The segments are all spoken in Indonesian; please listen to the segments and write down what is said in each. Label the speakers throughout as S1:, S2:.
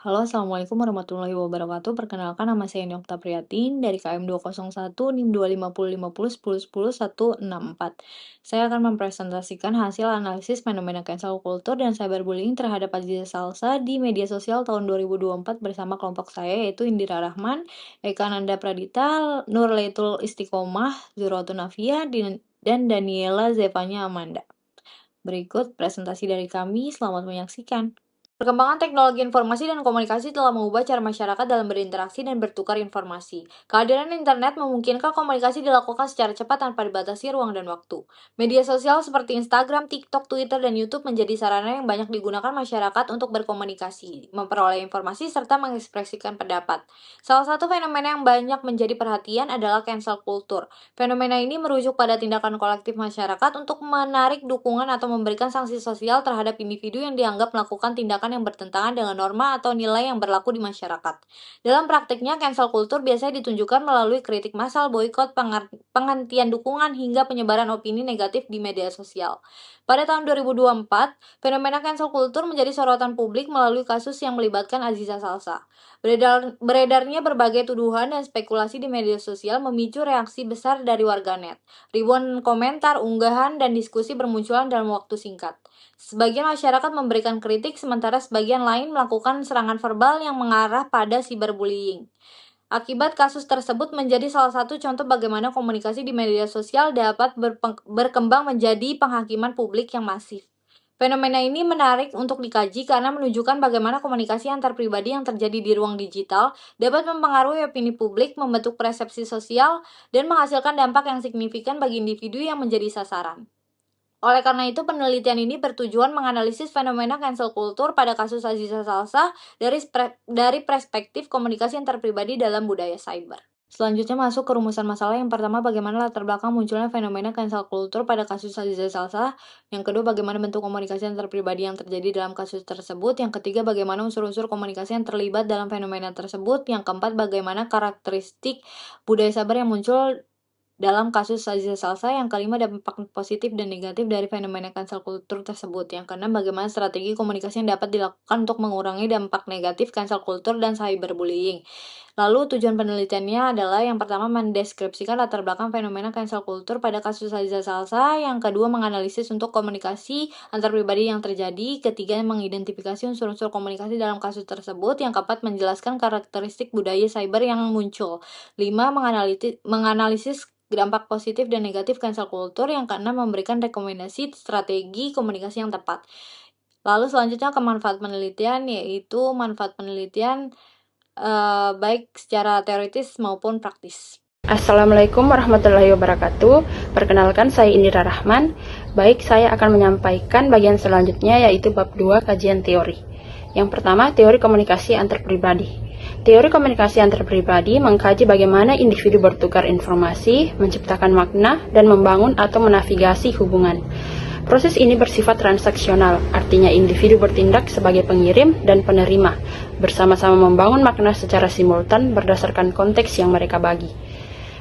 S1: Halo, Assalamualaikum warahmatullahi wabarakatuh. Perkenalkan nama saya Nokta Priyatin dari KM 201 NIM 25050101164. Saya akan mempresentasikan hasil analisis fenomena cancel culture dan cyberbullying terhadap Aziza Salsa di media sosial tahun 2024 bersama kelompok saya yaitu Indira Rahman, Eka Nanda Pradita, Nurlaitul Istiqomah, Zurotun Nafia, dan Daniela Zevanya Amanda. Berikut presentasi dari kami, selamat menyaksikan. Perkembangan teknologi informasi dan komunikasi telah mengubah cara masyarakat dalam berinteraksi dan bertukar informasi. Kehadiran internet memungkinkan komunikasi dilakukan secara cepat tanpa dibatasi ruang dan waktu. Media sosial seperti Instagram, TikTok, Twitter, dan YouTube menjadi sarana yang banyak digunakan masyarakat untuk berkomunikasi, memperoleh informasi, serta mengekspresikan pendapat. Salah satu fenomena yang banyak menjadi perhatian adalah cancel culture. Fenomena ini merujuk pada tindakan kolektif masyarakat untuk menarik dukungan atau memberikan sanksi sosial terhadap individu yang dianggap melakukan tindakan yang bertentangan dengan norma atau nilai yang berlaku di masyarakat. Dalam praktiknya, cancel culture biasanya ditunjukkan melalui kritik massal, boikot, penghentian dukungan, hingga penyebaran opini negatif di media sosial. Pada tahun 2024, fenomena cancel culture menjadi sorotan publik melalui kasus yang melibatkan Aziza Salsa. Beredarnya berbagai tuduhan dan spekulasi di media sosial memicu reaksi besar dari warganet. Ribuan komentar, unggahan, dan diskusi bermunculan dalam waktu singkat. Sebagian masyarakat memberikan kritik, sementara sebagian lain melakukan serangan verbal yang mengarah pada cyberbullying. Akibat kasus tersebut menjadi salah satu contoh bagaimana komunikasi di media sosial dapat berkembang menjadi penghakiman publik yang masif. Fenomena ini menarik untuk dikaji karena menunjukkan bagaimana komunikasi antar pribadi yang terjadi di ruang digital dapat mempengaruhi opini publik, membentuk persepsi sosial, dan menghasilkan dampak yang signifikan bagi individu yang menjadi sasaran. Oleh karena itu, penelitian ini bertujuan menganalisis fenomena cancel culture pada kasus Aziza Salsa dari perspektif komunikasi antar pribadi dalam budaya cyber. Selanjutnya masuk ke rumusan masalah. Yang pertama, bagaimana latar belakang munculnya fenomena cancel culture pada kasus Aziza Salsa. Yang kedua, bagaimana bentuk komunikasi antar pribadi yang terjadi dalam kasus tersebut. Yang ketiga, bagaimana unsur-unsur komunikasi yang terlibat dalam fenomena tersebut. Yang keempat, bagaimana karakteristik budaya cyber yang muncul dalam kasus Aziza Salsa. Yang kelima, dampak positif dan negatif dari fenomena cancel culture tersebut. Yang keenam, bagaimana strategi komunikasi yang dapat dilakukan untuk mengurangi dampak negatif cancel culture dan cyberbullying. Lalu tujuan penelitiannya adalah yang pertama mendeskripsikan latar belakang fenomena cancel culture pada kasus Aziza Salsa, yang kedua menganalisis untuk komunikasi antar pribadi yang terjadi, ketiga mengidentifikasi unsur-unsur komunikasi dalam kasus tersebut, yang keempat menjelaskan karakteristik budaya cyber yang muncul, lima menganalisis dampak positif dan negatif cancel culture, yang keenam memberikan rekomendasi strategi komunikasi yang tepat. Lalu selanjutnya ke manfaat penelitian, yaitu manfaat penelitian baik secara teoritis maupun praktis.
S2: Assalamualaikum warahmatullahi wabarakatuh. Perkenalkan, saya Indira Rahman. Baik, saya akan menyampaikan bagian selanjutnya, yaitu bab 2 kajian teori. Yang pertama, teori komunikasi antar pribadi. Teori komunikasi antar pribadi mengkaji bagaimana individu bertukar informasi, menciptakan makna, dan membangun atau menavigasi hubungan. Proses ini bersifat transaksional, artinya individu bertindak sebagai pengirim dan penerima, bersama-sama membangun makna secara simultan berdasarkan konteks yang mereka bagi.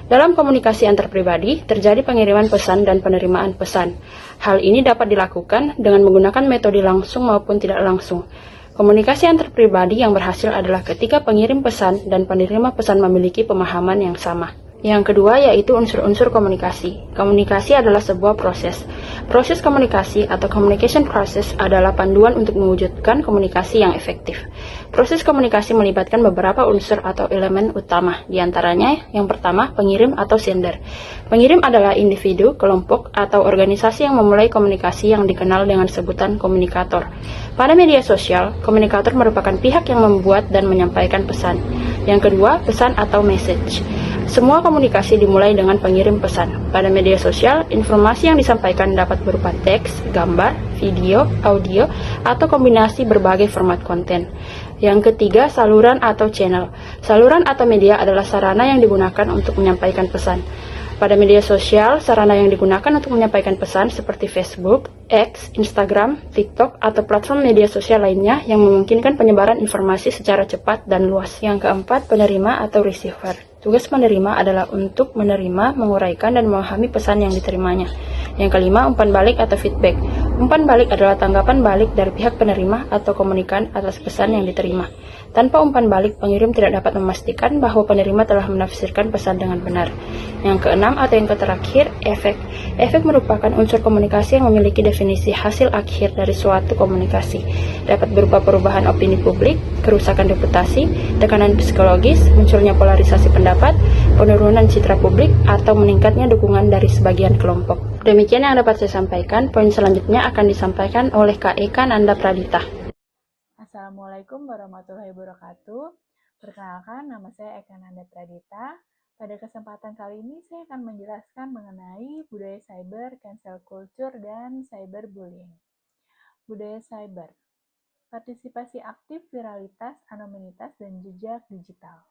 S2: Dalam komunikasi antar pribadi, terjadi pengiriman pesan dan penerimaan pesan. Hal ini dapat dilakukan dengan menggunakan metode langsung maupun tidak langsung. Komunikasi antar pribadi yang berhasil adalah ketika pengirim pesan dan penerima pesan memiliki pemahaman yang sama. Yang kedua yaitu unsur-unsur komunikasi. Komunikasi adalah sebuah proses. Proses komunikasi atau communication process adalah panduan untuk mewujudkan komunikasi yang efektif. Proses komunikasi melibatkan beberapa unsur atau elemen utama. Di antaranya, yang pertama, pengirim atau sender. Pengirim adalah individu, kelompok, atau organisasi yang memulai komunikasi yang dikenal dengan sebutan komunikator. Pada media sosial, komunikator merupakan pihak yang membuat dan menyampaikan pesan. Yang kedua, pesan atau message. Semua komunikasi dimulai dengan pengirim pesan. Pada media sosial, informasi yang disampaikan dapat berupa teks, gambar, video, audio, atau kombinasi berbagai format konten. Yang ketiga, saluran atau channel. Saluran atau media adalah sarana yang digunakan untuk menyampaikan pesan. Pada media sosial, sarana yang digunakan untuk menyampaikan pesan seperti Facebook, X, Instagram, TikTok, atau platform media sosial lainnya yang memungkinkan penyebaran informasi secara cepat dan luas. Yang keempat, penerima atau receiver. Tugas penerima adalah untuk menerima, menguraikan, dan memahami pesan yang diterimanya. Yang kelima, umpan balik atau feedback. Umpan balik adalah tanggapan balik dari pihak penerima atau komunikan atas pesan yang diterima. Tanpa umpan balik, pengirim tidak dapat memastikan bahwa penerima telah menafsirkan pesan dengan benar. Yang keenam atau yang terakhir, efek. Efek merupakan unsur komunikasi yang memiliki definisi hasil akhir dari suatu komunikasi. Dapat berupa perubahan opini publik, kerusakan reputasi, tekanan psikologis, munculnya polarisasi pendapat, penurunan citra publik, atau meningkatnya dukungan dari sebagian kelompok. Demikian yang dapat saya sampaikan. Poin selanjutnya akan disampaikan oleh Kak Eka Nanda Pradita.
S3: Assalamualaikum warahmatullahi wabarakatuh. Perkenalkan, nama saya Eka Nanda Pradita. Pada kesempatan kali ini saya akan menjelaskan mengenai budaya cyber, cancel culture, dan cyberbullying. Budaya cyber, partisipasi aktif, viralitas, anonimitas, dan jejak digital.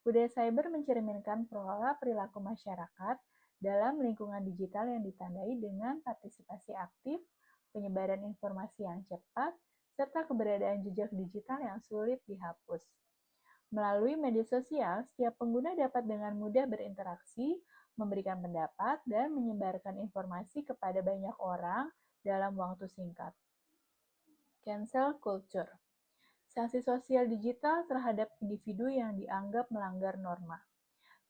S3: Budaya cyber mencerminkan pola perilaku masyarakat dalam lingkungan digital yang ditandai dengan partisipasi aktif, penyebaran informasi yang cepat, serta keberadaan jejak digital yang sulit dihapus. Melalui media sosial, setiap pengguna dapat dengan mudah berinteraksi, memberikan pendapat, dan menyebarkan informasi kepada banyak orang dalam waktu singkat. Cancel culture, sanksi sosial digital terhadap individu yang dianggap melanggar norma.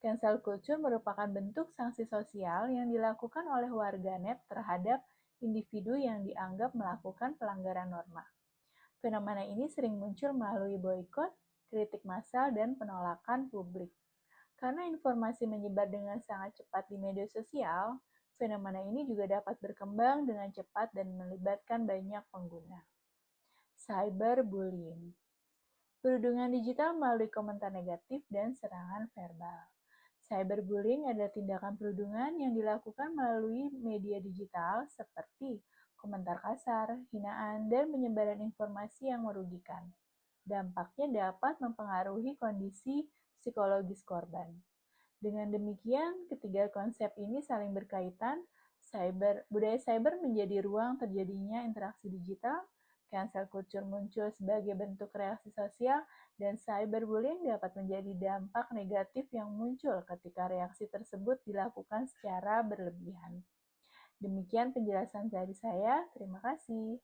S3: Cancel culture merupakan bentuk sanksi sosial yang dilakukan oleh warganet terhadap individu yang dianggap melakukan pelanggaran norma. Fenomena ini sering muncul melalui boikot, kritik massal, dan penolakan publik. Karena informasi menyebar dengan sangat cepat di media sosial, fenomena ini juga dapat berkembang dengan cepat dan melibatkan banyak pengguna. Cyberbullying, perundungan digital melalui komentar negatif dan serangan verbal. Cyberbullying adalah tindakan perundungan yang dilakukan melalui media digital seperti komentar kasar, hinaan, dan penyebaran informasi yang merugikan. Dampaknya dapat mempengaruhi kondisi psikologis korban. Dengan demikian, ketiga konsep ini saling berkaitan. Budaya cyber menjadi ruang terjadinya interaksi digital, cancel culture muncul sebagai bentuk reaksi sosial, dan cyberbullying dapat menjadi dampak negatif yang muncul ketika reaksi tersebut dilakukan secara berlebihan. Demikian penjelasan dari saya. Terima kasih.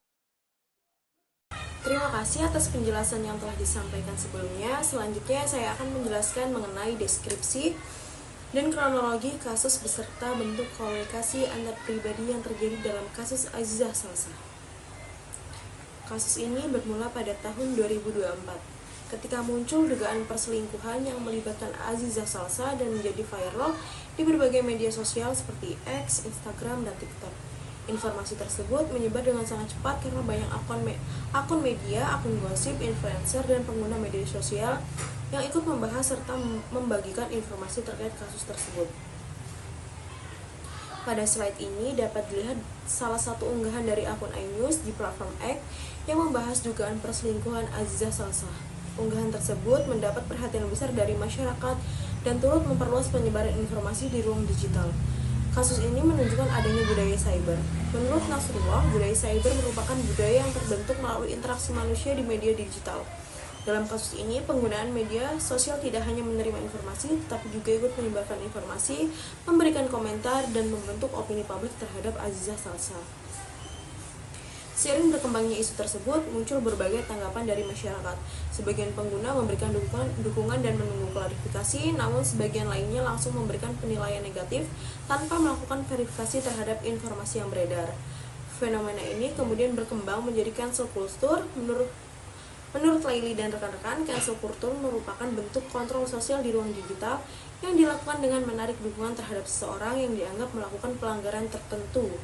S4: Terima kasih atas penjelasan yang telah disampaikan sebelumnya. Selanjutnya saya akan menjelaskan mengenai deskripsi dan kronologi kasus beserta bentuk komunikasi antar pribadi yang terjadi dalam kasus Azizah Salsa. Kasus ini bermula pada tahun 2024, ketika muncul dugaan perselingkuhan yang melibatkan Azizah Salsa dan menjadi viral di berbagai media sosial seperti X, Instagram, dan TikTok. Informasi tersebut menyebar dengan sangat cepat karena banyak akun media, akun gosip, influencer, dan pengguna media sosial yang ikut membahas serta membagikan informasi terkait kasus tersebut. Pada slide ini dapat dilihat salah satu unggahan dari akun iNews di platform X yang membahas dugaan perselingkuhan Azizah Salsa. Unggahan tersebut mendapat perhatian besar dari masyarakat dan turut memperluas penyebaran informasi di ruang digital. Kasus ini menunjukkan adanya budaya cyber. Menurut Nasrullah, budaya cyber merupakan budaya yang terbentuk melalui interaksi manusia di media digital. Dalam kasus ini, penggunaan media sosial tidak hanya menerima informasi, tetapi juga ikut menyebarkan informasi, memberikan komentar, dan membentuk opini publik terhadap Azizah Salsa. Seiring berkembangnya isu tersebut, muncul berbagai tanggapan dari masyarakat. Sebagian pengguna memberikan dukungan dan menunggu klarifikasi, namun sebagian lainnya langsung memberikan penilaian negatif tanpa melakukan verifikasi terhadap informasi yang beredar. Fenomena ini kemudian berkembang menjadi cancel culture. Menurut Laili dan rekan-rekan, cancel culture merupakan bentuk kontrol sosial di ruang digital yang dilakukan dengan menarik dukungan terhadap seseorang yang dianggap melakukan pelanggaran tertentu.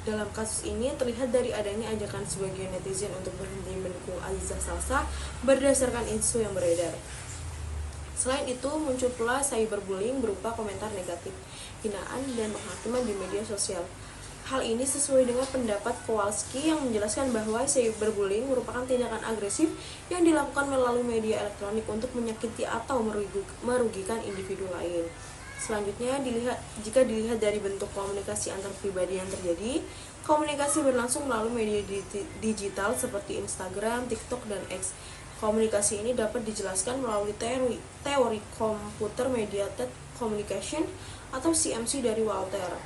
S4: Dalam kasus ini terlihat dari adanya ajakan sebagian netizen untuk berhenti mendukung Azizah Salsa berdasarkan isu yang beredar. Selain itu, muncul pula cyberbullying berupa komentar negatif, hinaan, dan penghakiman di media sosial. Hal ini sesuai dengan pendapat Kowalski yang menjelaskan bahwa cyberbullying merupakan tindakan agresif yang dilakukan melalui media elektronik untuk menyakiti atau merugikan individu lain. Selanjutnya, jika dilihat dari bentuk komunikasi antar pribadi yang terjadi, komunikasi berlangsung melalui media digital seperti Instagram, TikTok, dan X. Komunikasi ini dapat dijelaskan melalui teori Computer Mediated Communication atau CMC dari Walter.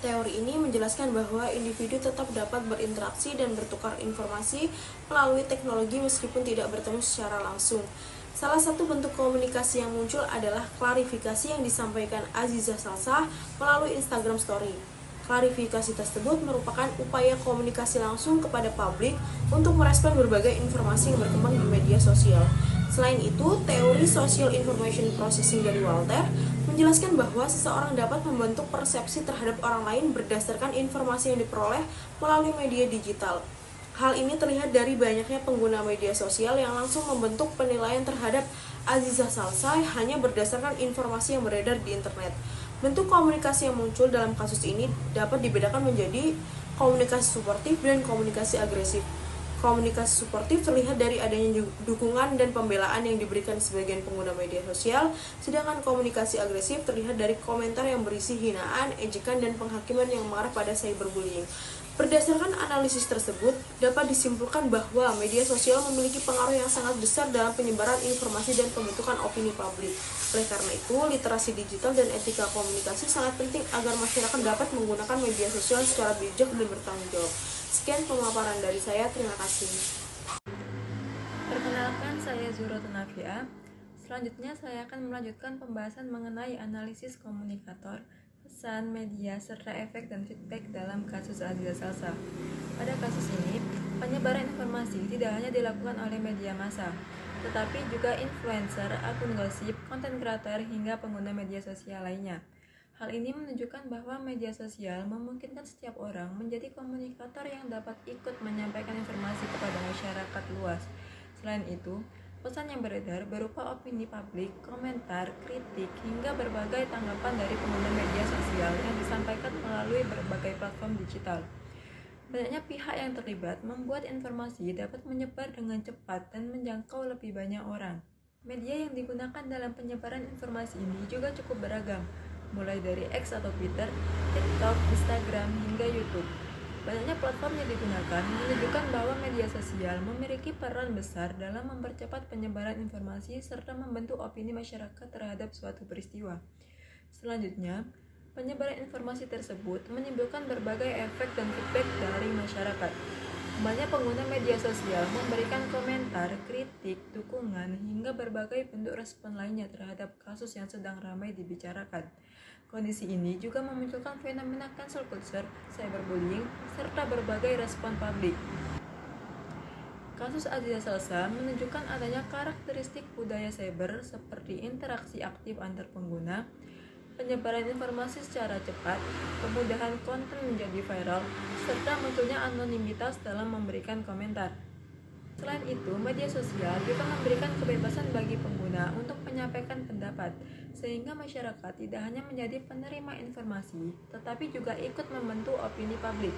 S4: Teori ini menjelaskan bahwa individu tetap dapat berinteraksi dan bertukar informasi melalui teknologi meskipun tidak bertemu secara langsung. Salah satu bentuk komunikasi yang muncul adalah klarifikasi yang disampaikan Aziza Salsa melalui Instagram Story. Klarifikasi tersebut merupakan upaya komunikasi langsung kepada publik untuk merespon berbagai informasi yang berkembang di media sosial. Selain itu, teori Social Information Processing dari Walter menjelaskan bahwa seseorang dapat membentuk persepsi terhadap orang lain berdasarkan informasi yang diperoleh melalui media digital. Hal ini terlihat dari banyaknya pengguna media sosial yang langsung membentuk penilaian terhadap Aziza Salsa hanya berdasarkan informasi yang beredar di internet. Bentuk komunikasi yang muncul dalam kasus ini dapat dibedakan menjadi komunikasi suportif dan komunikasi agresif. Komunikasi suportif terlihat dari adanya dukungan dan pembelaan yang diberikan sebagian pengguna media sosial, sedangkan komunikasi agresif terlihat dari komentar yang berisi hinaan, ejekan, dan penghakiman yang mengarah pada cyberbullying. Berdasarkan analisis tersebut, dapat disimpulkan bahwa media sosial memiliki pengaruh yang sangat besar dalam penyebaran informasi dan pembentukan opini publik. Oleh karena itu, literasi digital dan etika komunikasi sangat penting agar masyarakat dapat menggunakan media sosial secara bijak dan bertanggung jawab. Sekian pemaparan dari saya, terima kasih.
S5: Perkenalkan, saya Zuhratun Nafia. Selanjutnya saya akan melanjutkan pembahasan mengenai analisis komunikator, pesan, media, serta efek dan feedback dalam kasus Aziza Salsa. Pada kasus ini, penyebaran informasi tidak hanya dilakukan oleh media massa, tetapi juga influencer, akun gosip, konten kreator, hingga pengguna media sosial lainnya. Hal ini menunjukkan bahwa media sosial memungkinkan setiap orang menjadi komunikator yang dapat ikut menyampaikan informasi kepada masyarakat luas. Selain itu, pesan yang beredar berupa opini publik, komentar, kritik, hingga berbagai tanggapan dari pengguna media sosial yang disampaikan melalui berbagai platform digital. Banyaknya pihak yang terlibat membuat informasi dapat menyebar dengan cepat dan menjangkau lebih banyak orang. Media yang digunakan dalam penyebaran informasi ini juga cukup beragam, mulai dari X atau Twitter, TikTok, Instagram, hingga YouTube. Banyaknya platform yang digunakan menunjukkan bahwa media sosial memiliki peran besar dalam mempercepat penyebaran informasi serta membentuk opini masyarakat terhadap suatu peristiwa. Selanjutnya, penyebaran informasi tersebut menimbulkan berbagai efek dan feedback dari masyarakat. Banyak pengguna media sosial memberikan komentar, kritik, dukungan, hingga berbagai bentuk respon lainnya terhadap kasus yang sedang ramai dibicarakan. Kondisi ini juga memunculkan fenomena cancel culture, cyberbullying, serta berbagai respon publik. Kasus Aziza Salsa menunjukkan adanya karakteristik budaya cyber seperti interaksi aktif antar pengguna, penyebaran informasi secara cepat, kemudahan konten menjadi viral, serta munculnya anonimitas dalam memberikan komentar. Selain itu, media sosial juga memberikan kebebasan bagi pengguna untuk menyampaikan pendapat, sehingga masyarakat tidak hanya menjadi penerima informasi, tetapi juga ikut membentuk opini publik.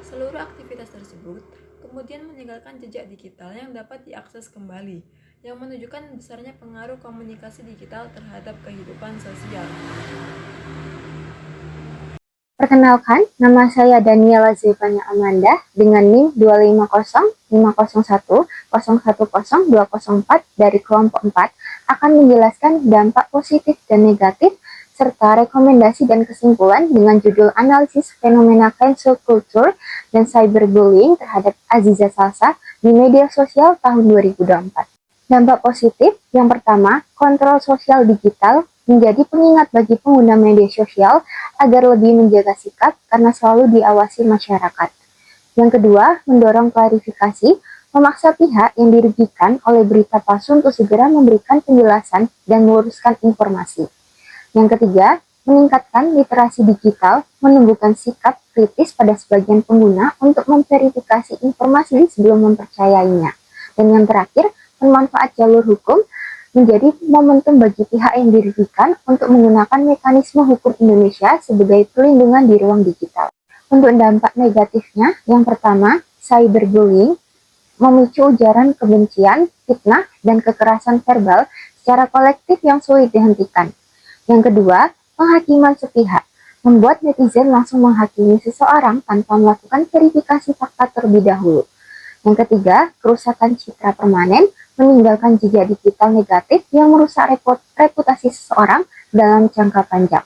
S5: Seluruh aktivitas tersebut kemudian meninggalkan jejak digital yang dapat diakses kembali, yang menunjukkan besarnya pengaruh komunikasi digital terhadap kehidupan sosial.
S6: Perkenalkan, nama saya Daniela Zevanya Amanda dengan NIM 2505010100204 dari kelompok 4 akan menjelaskan dampak positif dan negatif serta rekomendasi dan kesimpulan dengan judul analisis fenomena cancel culture dan cyberbullying terhadap Aziza Salsa di media sosial tahun 2024. Dampak positif yang pertama, kontrol sosial digital menjadi pengingat bagi pengguna media sosial agar lebih menjaga sikap karena selalu diawasi masyarakat. Yang kedua, mendorong klarifikasi, memaksa pihak yang dirugikan oleh berita palsu untuk segera memberikan penjelasan dan meluruskan informasi. Yang ketiga, meningkatkan literasi digital, menumbuhkan sikap kritis pada sebagian pengguna untuk memverifikasi informasi sebelum mempercayainya. Dan yang terakhir, bermanfaat jalur hukum menjadi momentum bagi pihak yang dirugikan untuk menggunakan mekanisme hukum Indonesia sebagai perlindungan di ruang digital. Untuk dampak negatifnya, yang pertama, cyberbullying memicu ujaran kebencian, fitnah, dan kekerasan verbal secara kolektif yang sulit dihentikan. Yang kedua, penghakiman sepihak, membuat netizen langsung menghakimi seseorang tanpa melakukan verifikasi fakta terlebih dahulu. Yang ketiga, kerusakan citra permanen, meninggalkan jejak digital negatif yang merusak reputasi seseorang dalam jangka panjang.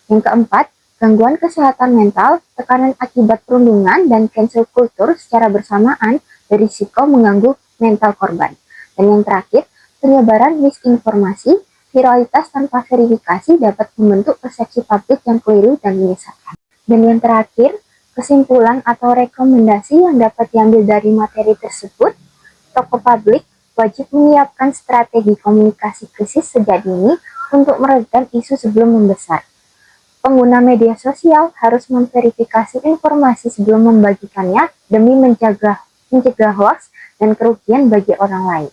S6: Yang keempat, gangguan kesehatan mental, tekanan akibat perundungan, dan cancel culture secara bersamaan berisiko mengganggu mental korban. Dan yang terakhir, penyebaran misinformasi, viralitas tanpa verifikasi dapat membentuk persepsi publik yang keliru dan menyesatkan. Dan yang terakhir, kesimpulan atau rekomendasi yang dapat diambil dari materi tersebut, tokoh publik wajib menyiapkan strategi komunikasi krisis sejak dini untuk meredam isu sebelum membesar. Pengguna media sosial harus memverifikasi informasi sebelum membagikannya demi mencegah hoaks dan kerugian bagi orang lain.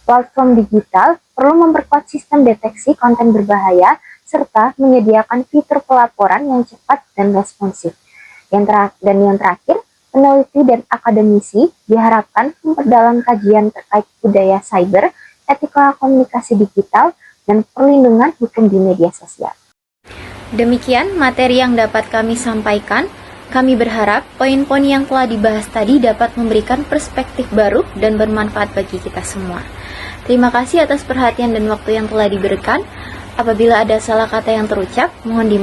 S6: Platform digital perlu memperkuat sistem deteksi konten berbahaya serta menyediakan fitur pelaporan yang cepat dan responsif. Yang terakhir, peneliti dan akademisi diharapkan memperdalam kajian terkait budaya cyber, etika komunikasi digital, dan perlindungan hukum di media sosial.
S2: Demikian materi yang dapat kami sampaikan. Kami berharap poin-poin yang telah dibahas tadi dapat memberikan perspektif baru dan bermanfaat bagi kita semua. Terima kasih atas perhatian dan waktu yang telah diberikan. Apabila ada salah kata yang terucap, mohon dimaafkan.